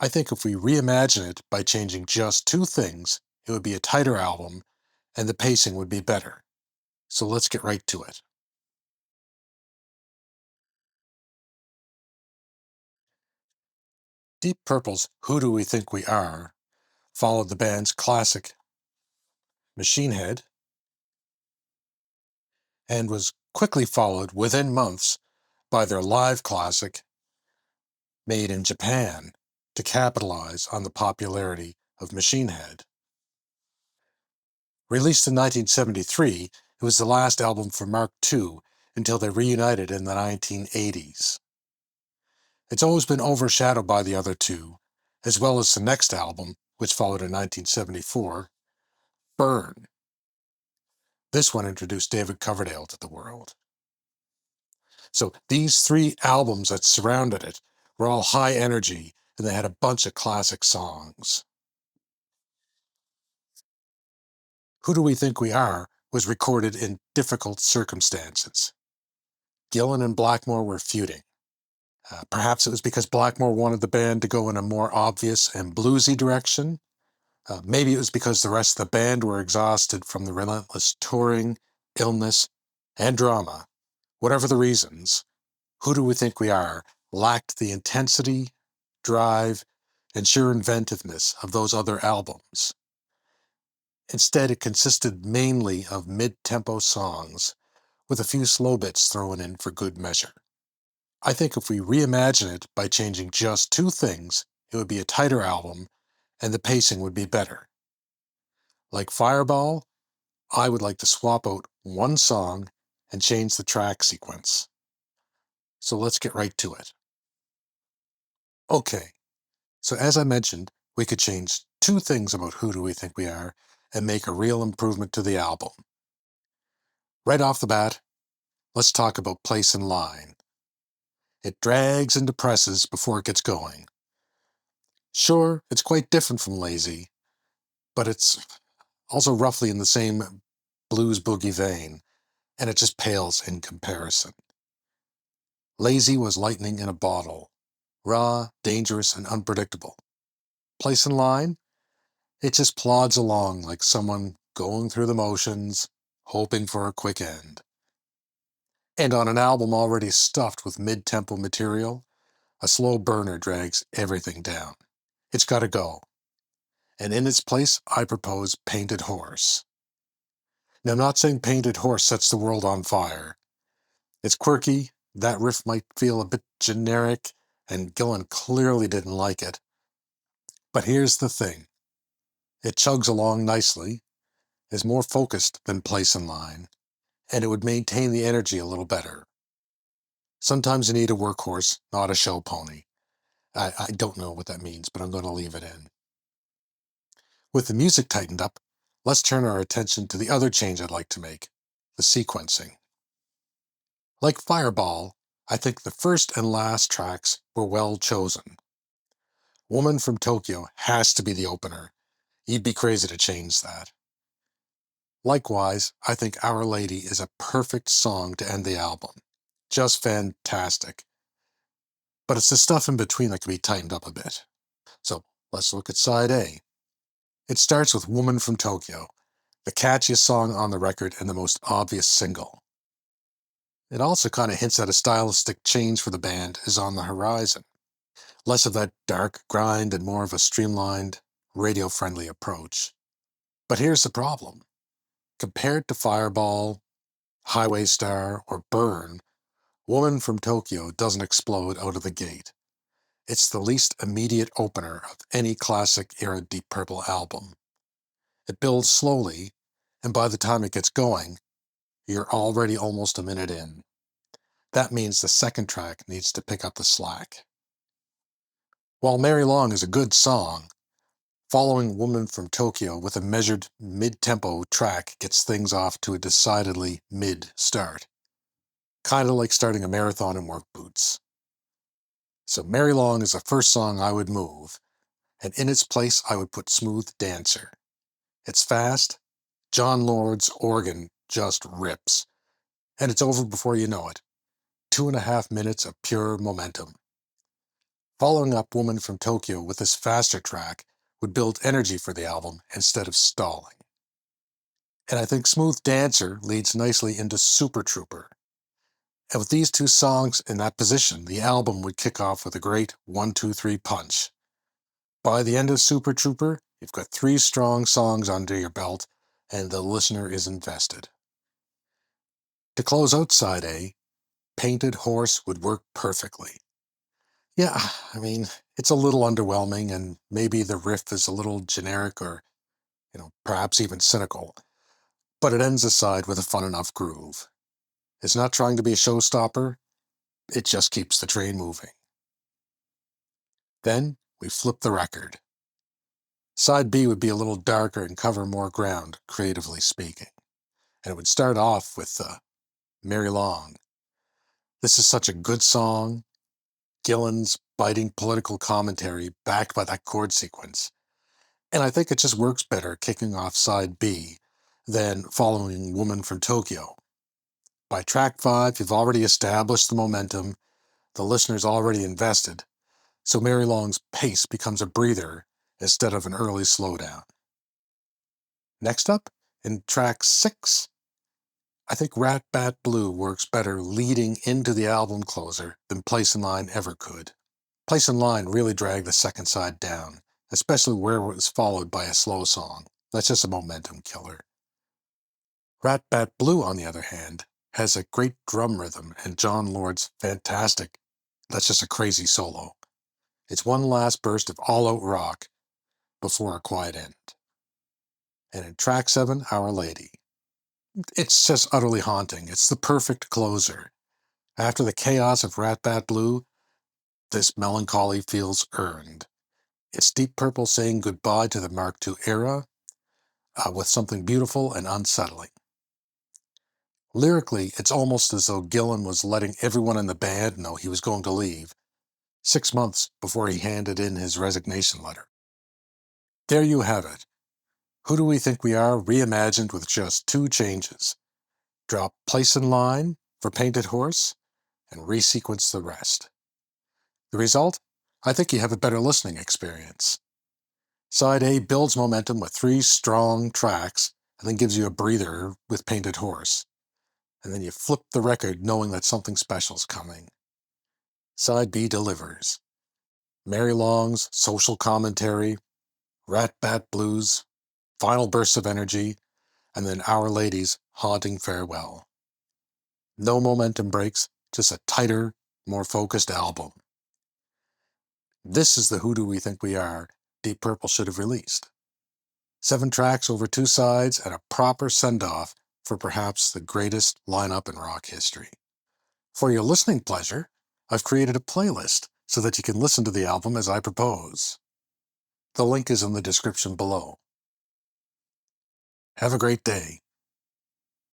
I think if we reimagine it by changing just two things, it would be a tighter album and the pacing would be better. So let's get right to it. Deep Purple's Who Do We Think We Are followed the band's classic Machine Head and was quickly followed within months by their live classic Made in Japan to capitalize on the popularity of Machine Head. Released in 1973, it was the last album for Mark II until they reunited in the 1980s. It's always been overshadowed by the other two, as well as the next album, which followed in 1974, Burn. This one introduced David Coverdale to the world. So these three albums that surrounded it were all high energy, and they had a bunch of classic songs. Who Do We Think We Are was recorded in difficult circumstances. Gillan and Blackmore were feuding. Perhaps it was because Blackmore wanted the band to go in a more obvious and bluesy direction. Maybe it was because the rest of the band were exhausted from the relentless touring, illness, and drama. Whatever the reasons, Who Do We Think We Are lacked the intensity, drive, and sheer inventiveness of those other albums. Instead, it consisted mainly of mid-tempo songs, with a few slow bits thrown in for good measure. I think if we reimagine it by changing just two things, it would be a tighter album, and the pacing would be better. Like Fireball, I would like to swap out one song and change the track sequence. So let's get right to it. Okay, so as I mentioned, we could change two things about Who Do We Think We Are and make a real improvement to the album. Right off the bat, let's talk about Place in Line. It drags and depresses before it gets going. Sure, it's quite different from Lazy, but it's also roughly in the same blues boogie vein, and it just pales in comparison. Lazy was lightning in a bottle, raw, dangerous, and unpredictable. Place in Line, it just plods along like someone going through the motions, hoping for a quick end. And on an album already stuffed with mid-tempo material, a slow burner drags everything down. It's got to go. And in its place, I propose Painted Horse. Now, I'm not saying Painted Horse sets the world on fire. It's quirky, that riff might feel a bit generic, and Gillan clearly didn't like it. But here's the thing. It chugs along nicely, is more focused than Place in Line, and it would maintain the energy a little better. Sometimes you need a workhorse, not a show pony. I don't know what that means, but I'm going to leave it in. With the music tightened up, let's turn our attention to the other change I'd like to make, the sequencing. Like Fireball, I think the first and last tracks were well chosen. Woman from Tokyo has to be the opener. You'd be crazy to change that. Likewise, I think Our Lady is a perfect song to end the album. Just fantastic. But it's the stuff in between that can be tightened up a bit. So let's look at side A. It starts with Woman from Tokyo, the catchiest song on the record and the most obvious single. It also kind of hints at a stylistic change for the band is on the horizon. Less of that dark grind and more of a streamlined, radio-friendly approach. But here's the problem. Compared to Fireball, Highway Star, or Burn, Woman from Tokyo doesn't explode out of the gate. It's the least immediate opener of any classic-era Deep Purple album. It builds slowly, and by the time it gets going, you're already almost a minute in. That means the second track needs to pick up the slack. While Mary Long is a good song, following Woman from Tokyo with a measured mid-tempo track gets things off to a decidedly mid-start. Kind of like starting a marathon in work boots. So Mary Long is the first song I would move, and in its place I would put Smooth Dancer. It's fast, Jon Lord's organ just rips, and it's over before you know it. 2.5 minutes of pure momentum. Following up Woman from Tokyo with this faster track would build energy for the album instead of stalling. And I think Smooth Dancer leads nicely into Super Trooper. And with these two songs in that position, the album would kick off with a great 1-2-3 punch. By the end of Super Trooper, you've got 3 strong songs under your belt, and the listener is invested. To close out side A, Painted Horse would work perfectly. Yeah, I mean, it's a little underwhelming, and maybe the riff is a little generic or, perhaps even cynical, but it ends the side with a fun enough groove. It's not trying to be a showstopper, it just keeps the train moving. Then we flip the record. Side B would be a little darker and cover more ground, creatively speaking. And it would start off with Mary Long. This is such a good song. Gillan's biting political commentary backed by that chord sequence. And I think it just works better kicking off side B than following Woman from Tokyo. By track 5, you've already established the momentum, the listener's already invested, so Mary Long's pace becomes a breather instead of an early slowdown. Next up, in track 6, I think Rat Bat Blue works better leading into the album closer than Place in Line ever could. Place in Line really dragged the second side down, especially where it was followed by a slow song. That's just a momentum killer. Rat Bat Blue, on the other hand, has a great drum rhythm and Jon Lord's fantastic, that's just a crazy solo. It's one last burst of all-out rock before a quiet end. And in track 7, Our Lady. It's just utterly haunting. It's the perfect closer. After the chaos of Rat Bat Blue, this melancholy feels earned. It's Deep Purple saying goodbye to the Mark II era with something beautiful and unsettling. Lyrically, it's almost as though Gillan was letting everyone in the band know he was going to leave 6 months before he handed in his resignation letter. There you have it. Who Do We Think We Are reimagined with just 2 changes. Drop Place in Line for Painted Horse and resequence the rest. The result? I think you have a better listening experience. Side A builds momentum with 3 strong tracks and then gives you a breather with Painted Horse. And then you flip the record knowing that something special's coming. Side B delivers. Mary Long's social commentary, Rat Bat Blues, final bursts of energy, and then Our Lady's haunting farewell. No momentum breaks, just a tighter, more focused album. This is the Who Do We Think We Are Deep Purple should have released. 7 tracks over 2 sides and a proper send-off for perhaps the greatest lineup in rock history. For your listening pleasure, I've created a playlist so that you can listen to the album as I propose. The link is in the description below. Have a great day.